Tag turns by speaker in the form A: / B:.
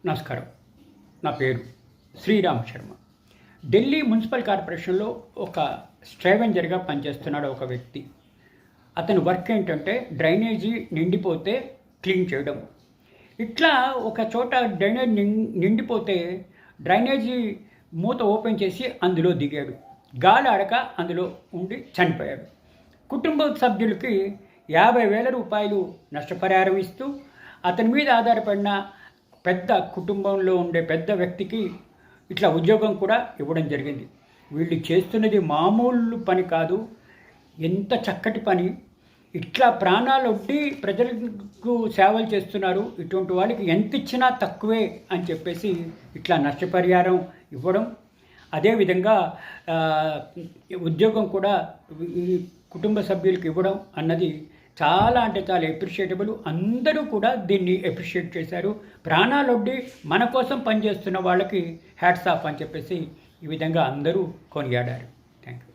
A: నమస్కారం. నా పేరు శ్రీరామ్ శర్మ. ఢిల్లీ మున్సిపల్ కార్పొరేషన్లో ఒక స్ట్రైవెంజర్గా పనిచేస్తున్నాడు ఒక వ్యక్తి. అతని వర్క్ ఏంటంటే డ్రైనేజీ నిండిపోతే క్లీన్ చేయడం. ఇట్లా ఒక చోట డ్రైనేజ్ నిండిపోతే డ్రైనేజీ మూత ఓపెన్ చేసి అందులో దిగాడు. గాలి ఆడక అందులో ఉండి చనిపోయాడు. కుటుంబ సభ్యులకి 50,000 రూపాయలు నష్టపరిహారం ఇస్తూ అతని మీద ఆధారపడిన పెద్ద కుటుంబంలో ఉండే పెద్ద వ్యక్తికి ఇట్లా ఉద్యోగం కూడా ఇవ్వడం జరిగింది. వీళ్ళు చేస్తున్నది మామూలు పని కాదు, ఎంత చక్కటి పని. ఇట్లా ప్రాణాలొడ్డి ప్రజలకు సేవలు చేస్తున్నారు. ఇటువంటి వాళ్ళకి ఎంత ఇచ్చినా తక్కువే అని చెప్పేసి ఇట్లా నష్టపరిహారం ఇవ్వడం, అదేవిధంగా ఉద్యోగం కూడా ఈ కుటుంబ సభ్యులకు ఇవ్వడం అన్నది చాలా అంటే చాలా ఎప్రిషియేటబుల్. అందరూ కూడా దీన్ని ఎప్రిషియేట్ చేశారు. ప్రాణాలొడ్డి మన కోసం పనిచేస్తున్న వాళ్ళకి హ్యాట్స్ ఆఫ్ అని చెప్పేసి ఈ విధంగా అందరూ కొనియాడారు. Thank you.